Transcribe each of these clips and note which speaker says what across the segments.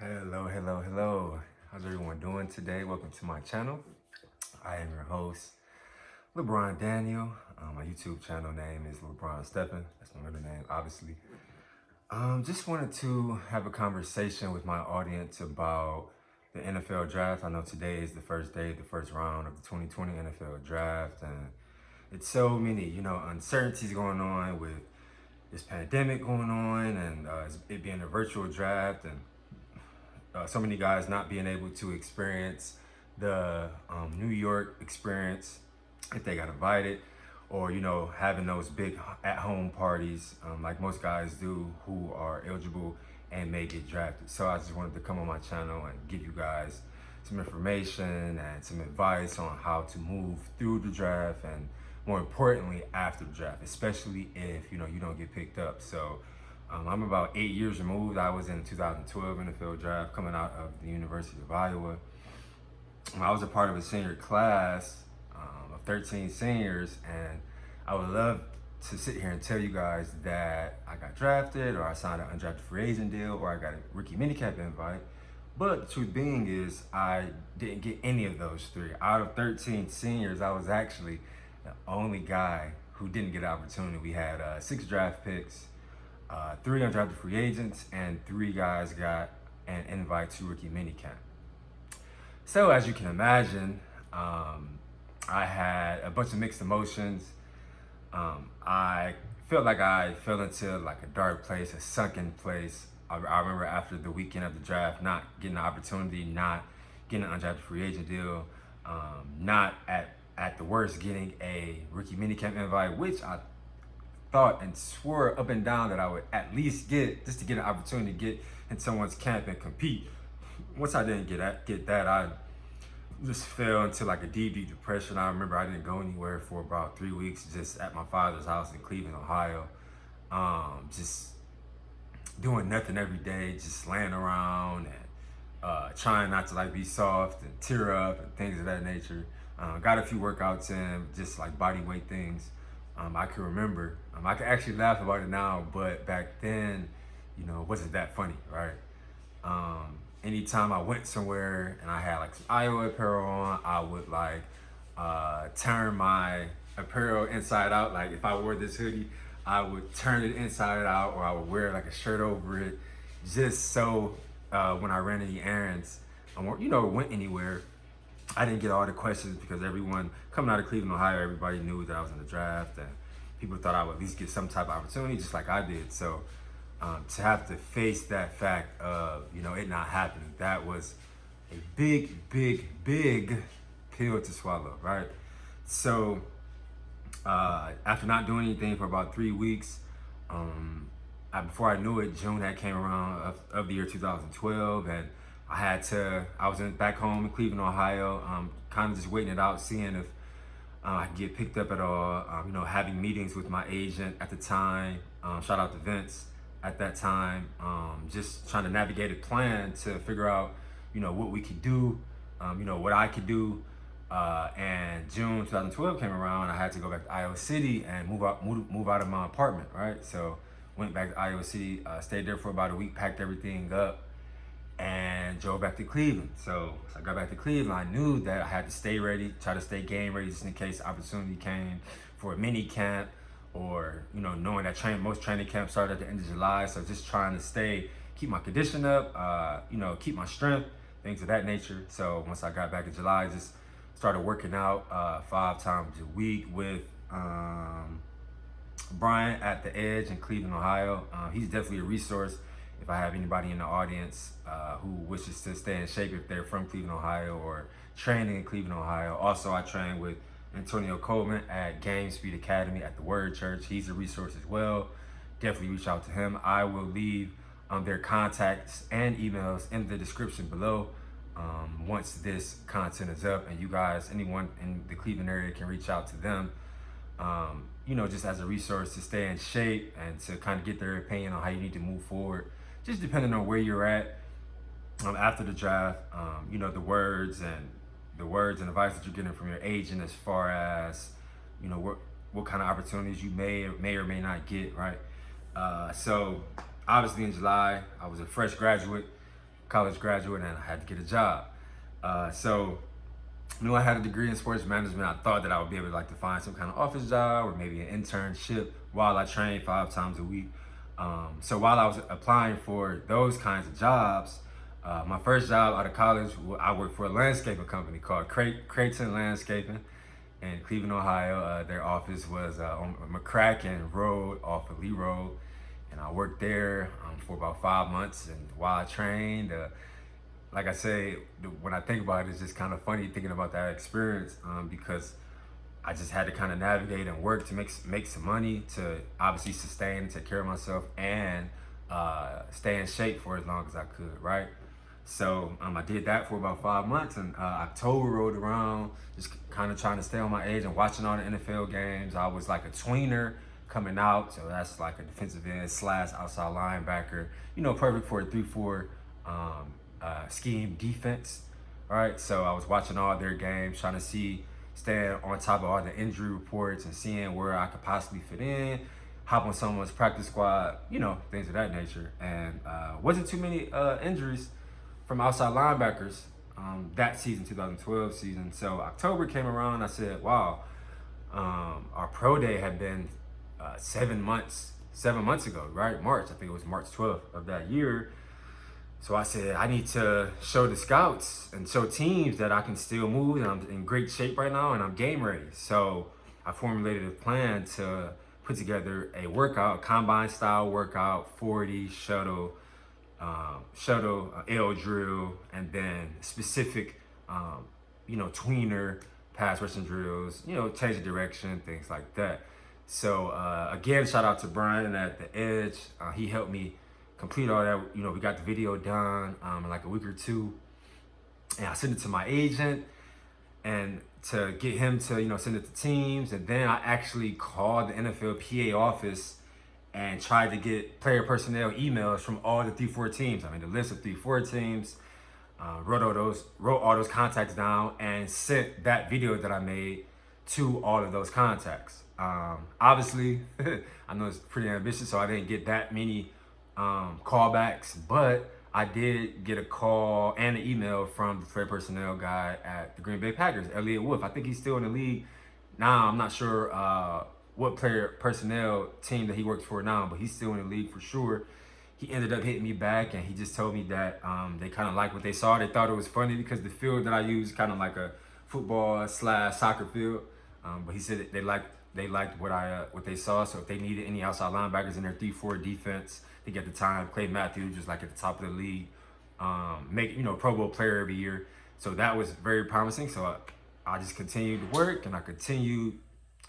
Speaker 1: Hello. How's everyone doing today? Welcome to my channel. I am your host, LeBron Daniel. My YouTube channel name is LeBron Stephen. That's my middle name, obviously. Just wanted to have a conversation with my audience about the NFL draft. I know today is the first day, the first round of the 2020 NFL draft, and it's so many, uncertainties going on with this pandemic going on, and it being a virtual draft, and so many guys not being able to experience the New York experience if they got invited, or having those big at-home parties like most guys do who are eligible and may get drafted. So I just wanted to come on my channel and give you guys some information and some advice on how to move through the draft, and more importantly after the draft, especially if you don't get picked up. So I'm about 8 years removed. I was in the 2012 NFL draft coming out of the University of Iowa. I was a part of a senior class of 13 seniors, and I would love to sit here and tell you guys that I got drafted, or I signed an undrafted free agent deal, or I got a rookie minicamp invite. But the truth being is, I didn't get any of those three. Out of 13 seniors, I was actually the only guy who didn't get an opportunity. We had 6 draft picks, 3 undrafted free agents, and 3 guys got an invite to rookie minicamp. So as you can imagine, I had a bunch of mixed emotions. I felt like I fell into like a dark place, a sunken place. I remember after the weekend of the draft, not getting an opportunity, not getting an undrafted free agent deal, not at the worst getting a rookie minicamp invite, which I thought and swore up and down that I would at least get, just to get an opportunity to get in someone's camp and compete. Once I didn't get that, I just fell into like a deep depression. I remember I didn't go anywhere for about 3 weeks, just at my father's house in Cleveland, Ohio. Just doing nothing every day, just laying around and trying not to like be soft and tear up and things of that nature. Got a few workouts in, just like body weight things. I can remember. I can actually laugh about it now, but back then, it wasn't that funny, right? Anytime I went somewhere and I had like some Iowa apparel on, I would like turn my apparel inside out. Like if I wore this hoodie, I would turn it inside out, or I would wear like a shirt over it, just so when I ran any errands, or went anywhere, I didn't get all the questions, because everyone coming out of Cleveland, Ohio, everybody knew that I was in the draft, and people thought I would at least get some type of opportunity, just like I did. So to have to face that fact of it not happening, that was a big pill to swallow, right? So after not doing anything for about 3 weeks, before I knew it, June had came around of the year 2012, and I was back home in Cleveland, Ohio, kind of just waiting it out, seeing if I could get picked up at all. Having meetings with my agent at the time. Shout out to Vince at that time. Just trying to navigate a plan to figure out, what we could do, what I could do. And June 2012 came around. I had to go back to Iowa City and move out of my apartment, right? So went back to Iowa City, stayed there for about a week, packed everything up, and drove back to Cleveland. So I got back to Cleveland. I knew that I had to stay ready, try to stay game ready, just in case opportunity came for a mini camp, or knowing that most training camps started at the end of July. So just trying to keep my condition up, keep my strength, things of that nature. So once I got back in July, I just started working out 5 times a week with Brian at the Edge in Cleveland, Ohio. He's definitely a resource if I have anybody in the audience who wishes to stay in shape, if they're from Cleveland, Ohio, or training in Cleveland, Ohio. Also, I train with Antonio Coleman at Game Speed Academy at the Word Church. He's a resource as well. Definitely reach out to him. I will leave their contacts and emails in the description below once this content is up, and you guys, anyone in the Cleveland area, can reach out to them, just as a resource to stay in shape and to kind of get their opinion on how you need to move forward, just depending on where you're at after the draft. The words and advice that you're getting from your agent, as far as what kind of opportunities you may or may not get, right? So obviously in July, I was a fresh graduate. college graduate, and I had to get a job. So knew I had a degree in sports management. I thought that I would be able to find some kind of office job or maybe an internship while I trained 5 times a week. So while I was applying for those kinds of jobs, my first job out of college, I worked for a landscaping company called Creighton Landscaping in Cleveland, Ohio. Their office was on McCracken Road off of Lee Road. And I worked there for about 5 months. And while I trained, like I say, when I think about it, it's just kind of funny thinking about that experience because I just had to kind of navigate and work to make some money to obviously sustain and take care of myself and stay in shape for as long as I could, right? So I did that for about 5 months, and October rolled around, just kind of trying to stay on my age and watching all the NFL games. I was like a tweener coming out, so that's like a defensive end / outside linebacker, perfect for a 3-4 scheme defense, right? So I was watching all their games, trying to staying on top of all the injury reports and seeing where I could possibly fit in, hop on someone's practice squad, things of that nature. And wasn't too many injuries from outside linebackers that season, 2012 season. So October came around, I said, wow, our pro day had been 7 months ago, right? March, I think it was March 12th of that year. So I said, I need to show the scouts and show teams that I can still move and I'm in great shape right now and I'm game ready. So I formulated a plan to put together a workout, combine style workout, 40 shuttle, L drill, and then specific, tweener pass rushing drills, change of direction, things like that. So again, shout out to Brian at The Edge. He helped me complete all that. We got the video done in like a week or two, and I sent it to my agent and to get him to send it to teams. And then I actually called the NFL PA office and tried to get player personnel emails from all the 3-4 teams. I mean, the list of 3-4 teams, wrote all those contacts down and sent that video that I made to all of those contacts. Obviously, I know it's pretty ambitious, so I didn't get that many callbacks, but I did get a call and an email from the player personnel guy at the Green Bay Packers, Elliot Wolf. I think he's still in the league now. I'm not sure what player personnel team that he works for now, but he's still in the league for sure. He ended up hitting me back, and he just told me that they kind of liked what they saw. They thought it was funny because the field that I use kind of like a football / soccer field, but he said they liked what they saw. So if they needed any outside linebackers in their 3-4 defense, I think at the time Clay Matthews was like at the top of the league, Pro Bowl player every year. So that was very promising. So I just continued to work and I continued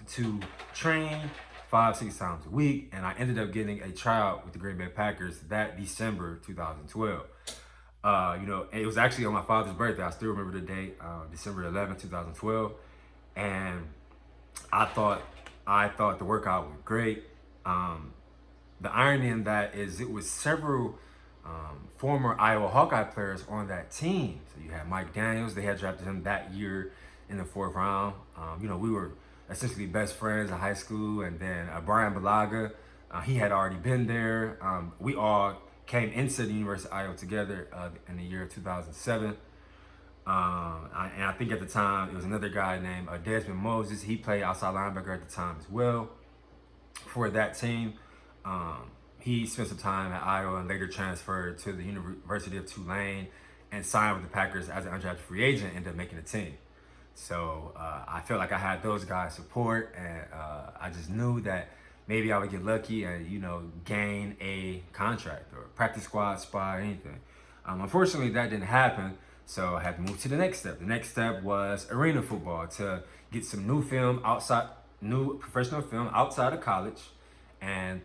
Speaker 1: to train 5-6 times a week, and I ended up getting a tryout with the Green Bay Packers that December 2012. It was actually on my father's birthday. I still remember the date, December 11th, 2012, and I thought the workout was great. The irony in that is it was several former Iowa Hawkeye players on that team. So you had Mike Daniels. They had drafted him that year in the 4th round. We were essentially best friends in high school. And then Brian Balaga, he had already been there. We all came into the University of Iowa together in the year 2007. And I think at the time, it was another guy named Desmond Moses. He played outside linebacker at the time as well for that team. He spent some time at Iowa and later transferred to the University of Tulane and signed with the Packers as an undrafted free agent, ended up making the team. So I felt like I had those guys' support, and I just knew that maybe I would get lucky and, gain a contract or practice squad spot or anything. Unfortunately, that didn't happen, so I had to move to the next step. The next step was arena football, to get some new professional film outside of college, and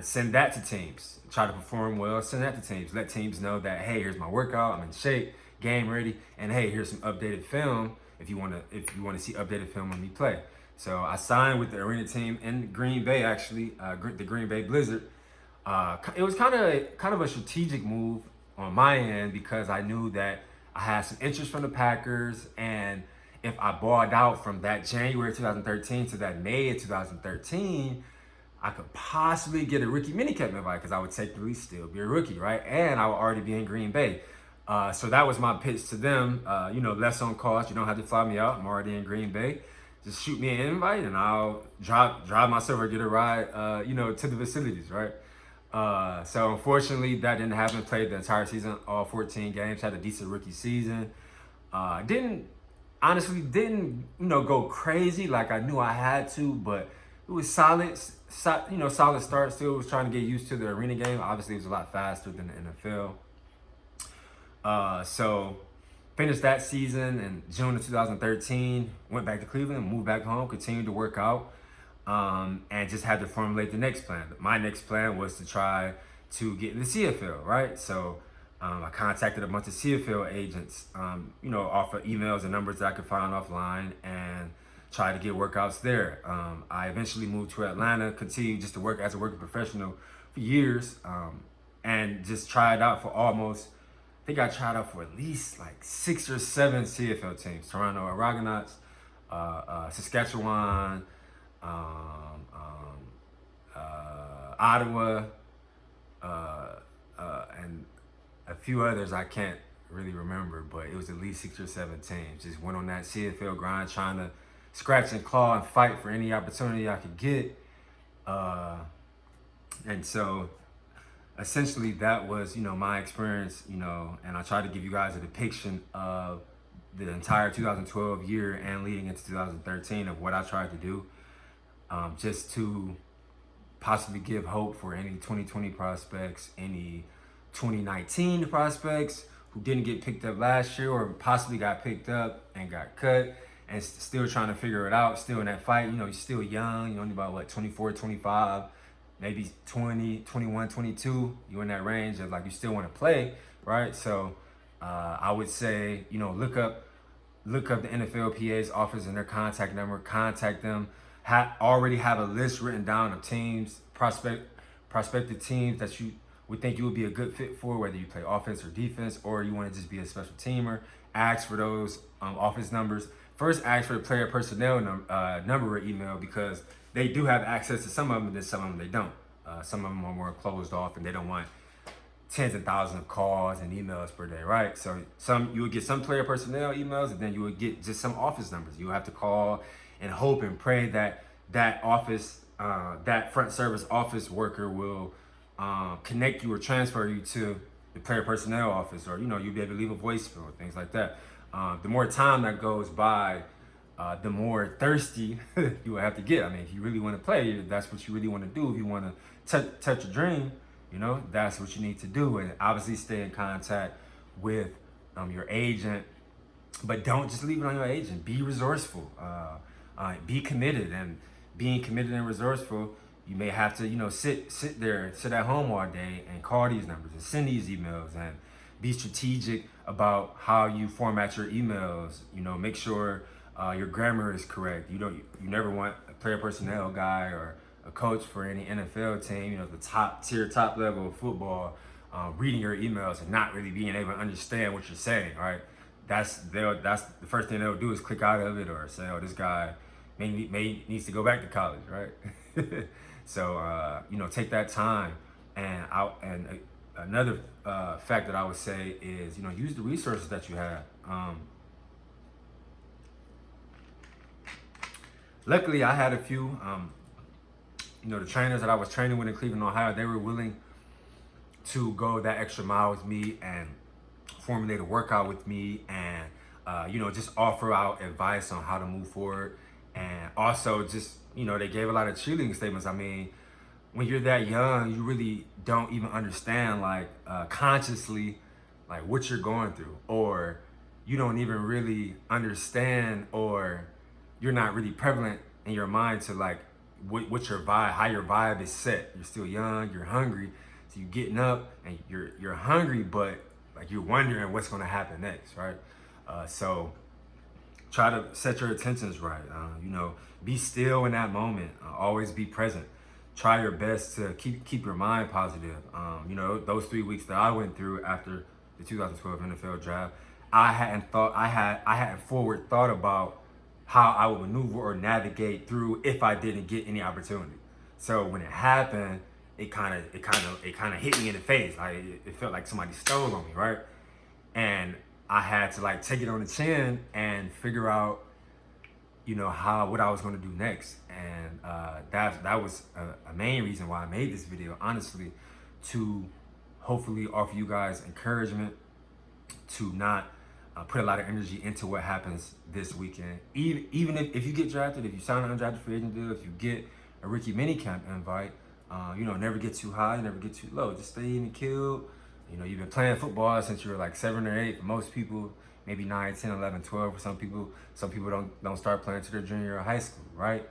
Speaker 1: send that to teams. Try to perform well, send that to teams. Let teams know that, hey, here's my workout, I'm in shape, game ready, and hey, here's some updated film if you want to see updated film of me play. So I signed with the arena team in Green Bay, actually, the Green Bay Blizzard. It was kind of a strategic move on my end because I knew that I had some interest from the Packers, and if I balled out from that January 2013 to that May of 2013, I could possibly get a rookie minicamp invite because I would technically still be a rookie, right? And I would already be in Green Bay. So that was my pitch to them. Less on cost. You don't have to fly me out. I'm already in Green Bay. Just shoot me an invite and I'll drive myself or get a ride, to the facilities, right? So unfortunately, that didn't happen. Played the entire season, all 14 games. Had a decent rookie season. Didn't go crazy like I knew I had to, but it was solid start. Still was trying to get used to the arena game. Obviously, it was a lot faster than the NFL. So finished that season in June of 2013. Went back to Cleveland, moved back home, continued to work out, and just had to formulate the next plan. My next plan was to try to get in the CFL, right? So I contacted a bunch of CFL agents, off of emails and numbers that I could find offline, and try to get workouts there. I eventually moved to Atlanta, continued just to work as a working professional for years, and just tried out for I think I tried out for at least like 6 or 7 CFL teams: Toronto Argonauts, Saskatchewan, Ottawa, and a few others I can't really remember, but it was at least 6 or 7 teams. Just went on that CFL grind, trying to scratch and claw and fight for any opportunity I could get. And so essentially that was, my experience, and I tried to give you guys a depiction of the entire 2012 year and leading into 2013 of what I tried to do, just to possibly give hope for any 2020 prospects, any 2019 prospects who didn't get picked up last year or possibly got picked up and got cut and still trying to figure it out, still in that fight. You're still young, you're only about 24, 25, maybe 20, 21, 22. You're in that range of you still want to play, right? So I would say, look up the NFLPA's office and their contact number, contact them. Already have a list written down of teams, prospective teams that you would think you would be a good fit for, whether you play offense or defense, or you want to just be a special teamer. Ask for those office numbers. First, ask for the player personnel number or email, because they do have access to some of them, and then some of them they don't. Some of them are more closed off, and they don't want tens of thousands of calls and emails per day, right? So you would get some player personnel emails, and then you would get just some office numbers. You have to call and hope and pray that office, that front service office worker will connect you or transfer you to the player personnel office, or you'll be able to leave a voicemail or things like that. The more time that goes by, the more thirsty you will have to get. I mean, if you really want to play, that's what you really want to do. If you want to touch a dream, that's what you need to do. And obviously stay in contact with your agent, but don't just leave it on your agent. Be resourceful, be committed, and being committed and resourceful, you may have to, sit at home all day and call these numbers and send these emails, and be strategic about how you format your emails. Make sure your grammar is correct. You never want a player personnel guy or a coach for any NFL team, the top level of football, reading your emails and not really being able to understand what you're saying, right? That's the first thing they'll do is click out of it, or say, oh, this guy needs to go back to college, right? So, take that time. And another fact that I would say is, use the resources that you have. Luckily, I had a few, the trainers that I was training with in Cleveland, Ohio, they were willing to go that extra mile with me and formulate a workout with me, and, just offer out advice on how to move forward. And also just, they gave a lot of cheerleading statements. I mean, when you're that young, you really don't even understand, consciously, what you're going through, or you don't even really understand, or you're not really prevalent in your mind to what your vibe, how your vibe is set. You're still young, you're hungry, so you're getting up and you're hungry, but you're wondering what's going to happen next, right? So try to set your intentions right. Be still in that moment. Always be present. Try your best to keep your mind positive. Those 3 weeks that I went through after the 2012 NFL draft, I hadn't forward thought about how I would maneuver or navigate through if I didn't get any opportunity. So when it happened, it kind of hit me in the face. Like it felt like somebody stole on me, right? And I had to like take it on the chin and figure out, what I was going to do next. And that was a main reason why I made this video, honestly, to hopefully offer you guys encouragement to not put a lot of energy into what happens this weekend. Even if you get drafted, if you sign an undrafted free agent deal, if you get a rookie minicamp invite, never get too high, never get too low. Just stay even killed. You've been playing football since you were like 7 or 8. For most people, maybe 9, 10, 11, 12. For some people don't start playing until their junior year of high school, right?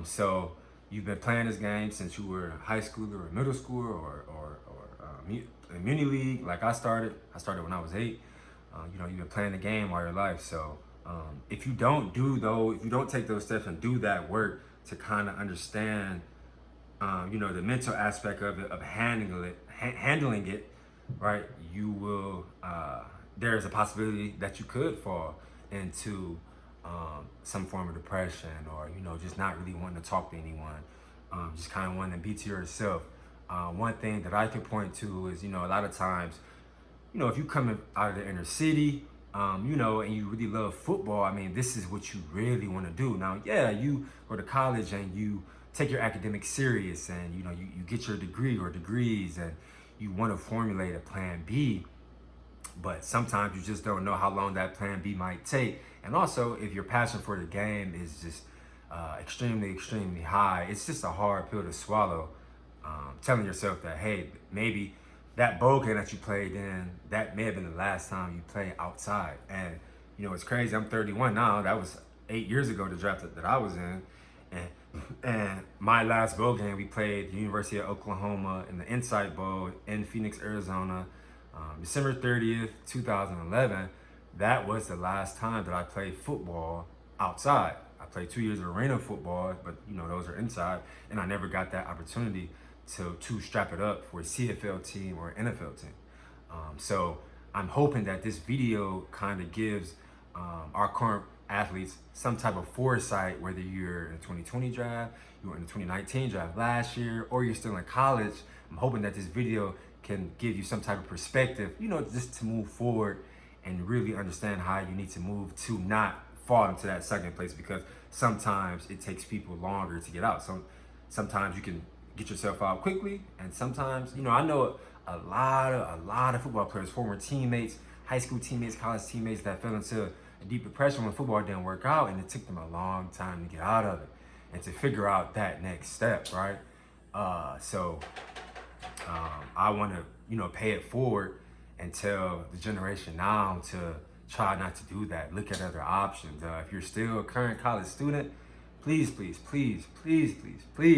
Speaker 1: So you've been playing this game since you were high schooler or middle schooler or muni league. Like I started when I was 8. You've been playing the game all your life. So if you don't take those steps and do that work to kind of understand, the mental aspect of it, of handling it, right? You will. There's a possibility that you could fall into some form of depression, or just not really wanting to talk to anyone, just kind of wanting to be to yourself. One thing that I can point to is, a lot of times, if you come out of the inner city, and you really love football, I mean, this is what you really want to do. Now, yeah, you go to college and you take your academics serious, and, you get your degree or degrees, and you want to formulate a plan B, but sometimes you just don't know how long that plan B might take. And also, if your passion for the game is just extremely, extremely high, it's just a hard pill to swallow. Telling yourself that, hey, maybe that bowl game that you played in, that may have been the last time you played outside. And, it's crazy. I'm 31 now. That was 8 years ago, the draft that I was in. And my last bowl game, we played the University of Oklahoma in the Insight Bowl in Phoenix, Arizona, December 30th, 2011. That was the last time that I played football outside. I played 2 years of arena football, but those are inside, and I never got that opportunity to strap it up for a CFL team or an NFL team. So I'm hoping that this video kind of gives our current athletes some type of foresight, whether you're in the 2020 draft, you were in the 2019 draft last year, or you're still in college. I'm hoping that this video can give you some type of perspective, just to move forward and really understand how you need to move to not fall into that second place, because sometimes it takes people longer to get out. Sometimes you can get yourself out quickly, and sometimes, I know a lot of football players, former teammates, high school teammates, college teammates, that fell into a deep depression when football didn't work out, and it took them a long time to get out of it and to figure out that next step, right? So I want to, pay it forward and tell the generation now to try not to do that. Look at other options. If you're still a current college student, please,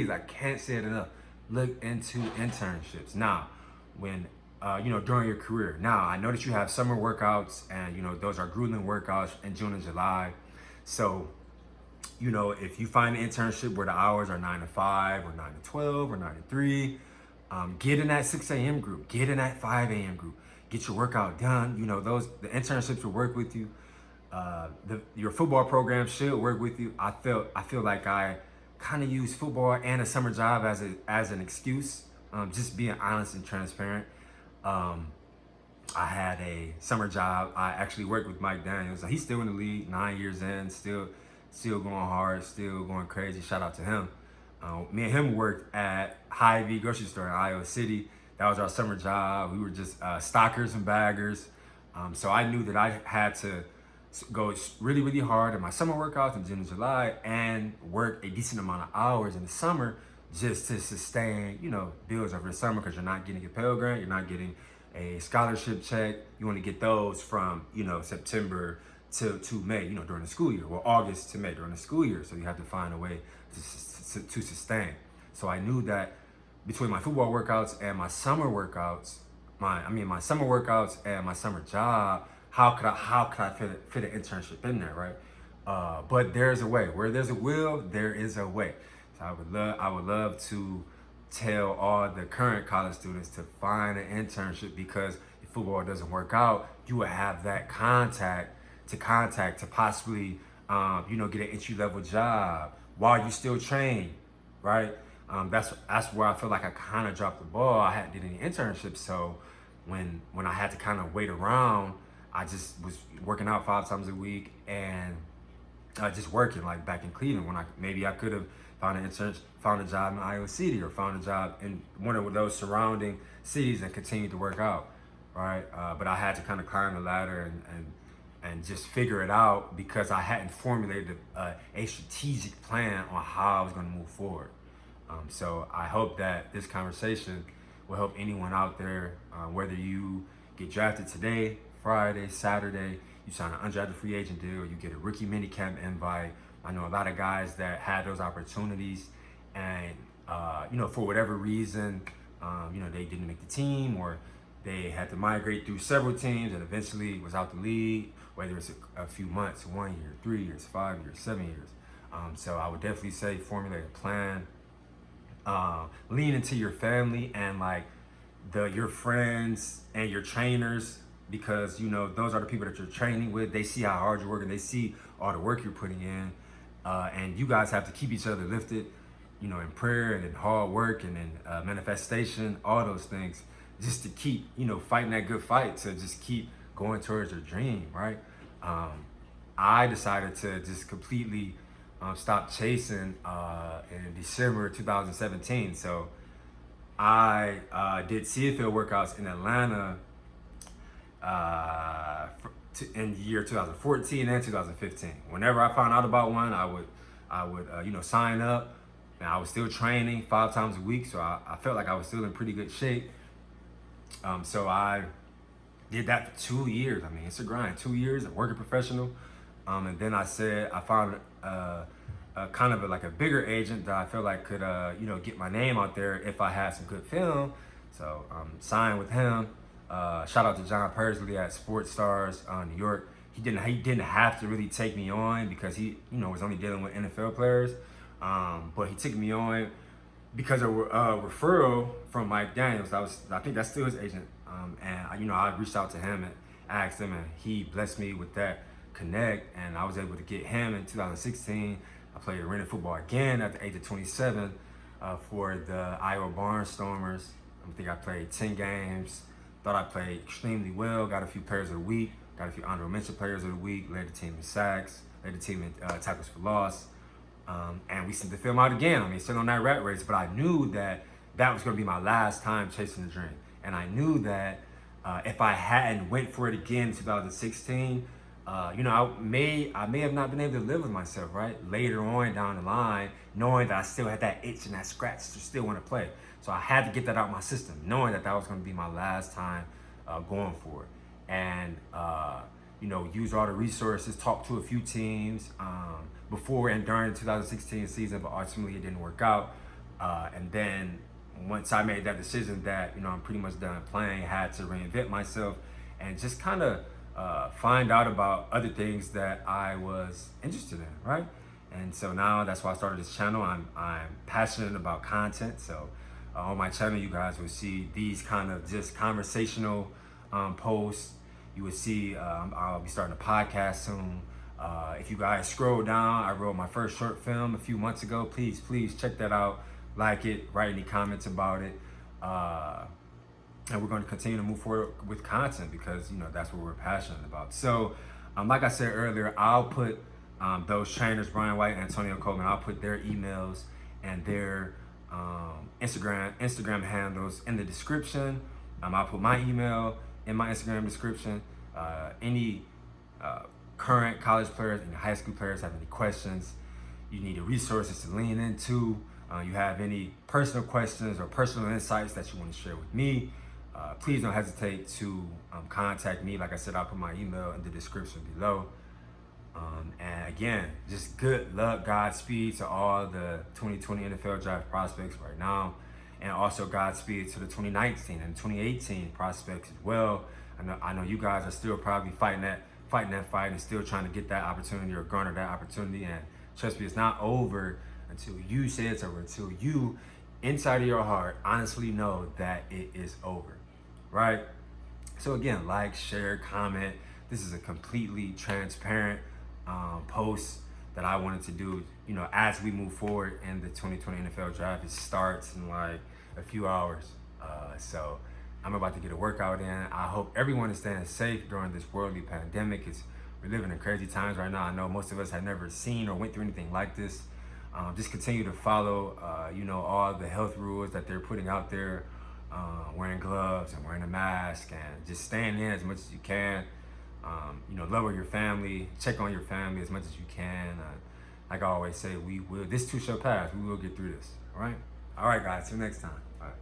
Speaker 1: I can't say it enough, look into internships. Now, when, during your career. Now, I know that you have summer workouts, and, those are grueling workouts in June and July. So, if you find an internship where the hours are 9 to 5 or 9 to 12 or 9 to 3, get in that 6 a.m. group, get in that 5 a.m. group, get your workout done. The internships will work with you. Your football program should work with you. I feel like I kind of use football and a summer job as an excuse. Just being honest and transparent. I had a summer job. I actually worked with Mike Daniels. He's still in the league, 9 years in, still going hard, still going crazy. Shout out to him. Me and him worked at Hy-Vee grocery store in Iowa City. That was our summer job. We were just stockers and baggers. So I knew that I had to go really, really hard in my summer workouts in June and July, and work a decent amount of hours in the summer just to sustain, bills over the summer, because you're not getting a Pell Grant, you're not getting a scholarship check. You want to get those from, September to May, during the school year, or August to May during the school year. So you have to find a way to sustain. So I knew that between my football workouts and my summer workouts, my summer workouts and my summer job, how could I fit an internship in there, right? But there's a way. Where there's a will, there is a way. So I would love to tell all the current college students to find an internship, because if football doesn't work out, you will have that contact to possibly, get an entry-level job while you still train, right? That's where I feel like I kind of dropped the ball. I hadn't did any internships, so when I had to kind of wait around, I just was working out 5 times a week and just working like back in Cleveland when I could have found an intern, found a job in Iowa City or found a job in one of those surrounding cities and continued to work out, right? But I had to kind of climb the ladder and just figure it out because I hadn't formulated a strategic plan on how I was going to move forward. So I hope that this conversation will help anyone out there, whether you get drafted today, Friday, Saturday, you sign an undrafted free agent deal, you get a rookie minicamp invite. I know a lot of guys that had those opportunities and, for whatever reason, they didn't make the team or they had to migrate through several teams and eventually was out the league, whether it's a few months, 1 year, 3 years, 5 years, 7 years. So I would definitely say formulate a plan, lean into your family and like your friends and your trainers, because those are the people that you're training with. They see how hard you're working, they see all the work you're putting in, and you guys have to keep each other lifted, in prayer and in hard work and in manifestation, all those things, just to keep fighting that good fight, to just keep going towards your dream, right? I decided to just completely stop chasing in December 2017. So I did CFL workouts in Atlanta in the year 2014 and 2015. Whenever I found out about one, I would sign up, and I was still training 5 times a week. So I felt like I was still in pretty good shape. So I did that for 2 years. I mean, it's a grind. 2 years of working professional. And then I found kind of like a bigger agent that I felt like could, get my name out there if I had some good film. So signed with him. Shout out to John Persley at Sports Stars, New York. He didn't have to really take me on because he, was only dealing with NFL players. But he took me on because of a referral from Mike Daniels. I think that's still his agent. And I reached out to him and asked him, and he blessed me with that connect, and I was able to get him in 2016. I played arena football again at the age of 27 for the Iowa Barnstormers. I think I played 10 games. Thought I played extremely well. Got a few players of the week. Got a few honorable mention players of the week. Led the team in sacks. Led the team in tackles for loss. And we sent the film out again. I mean, still on that rat race, but I knew that was going to be my last time chasing the dream. And I knew that if I hadn't went for it again in 2016, I may have not been able to live with myself, right? Later on down the line, knowing that I still had that itch and that scratch to still want to play. So I had to get that out of my system, knowing that was going to be my last time going for it. And, use all the resources, talk to a few teams before and during the 2016 season, but ultimately it didn't work out. And then once I made that decision that, I'm pretty much done playing, I had to reinvent myself and just kind of find out about other things that I was interested in, right? And so now that's why I started this channel. I'm passionate about content. So on my channel, you guys will see these kind of just conversational posts. You will see I'll be starting a podcast soon. If you guys scroll down, I wrote my first short film a few months ago. Please check that out. Like it, write any comments about it. And we're going to continue to move forward with content because, that's what we're passionate about. So, like I said earlier, I'll put those trainers, Brian White and Antonio Coleman, I'll put their emails and their Instagram handles in the description. I'll put my email in my Instagram description. Any current college players and high school players have any questions, you need resources to lean into, you have any personal questions or personal insights that you want to share with me, please don't hesitate to contact me. Like I said, I'll put my email in the description below. And again, just good luck, Godspeed to all the 2020 NFL draft prospects right now. And also Godspeed to the 2019 and 2018 prospects as well. I know you guys are still probably fighting that fight and still trying to get that opportunity or garner that opportunity. And trust me, it's not over until you say it's over, until you, inside of your heart, honestly know that it is over, right? So again, like, share, comment. This is a completely transparent post. that I wanted to do, you know, as we move forward in the 2020 NFL draft. It starts in like a few hours. So I'm about to get a workout in. I hope everyone is staying safe during this worldly pandemic. We're living in crazy times right now. I know most of us have never seen or went through anything like this. Just continue to follow, you know, all the health rules that they're putting out there, wearing gloves and wearing a mask and just staying in as much as you can. You know, love your family, check on your family as much as you can. Like I always say, this too shall pass. We will get through this. All right, guys. See you next time. All right.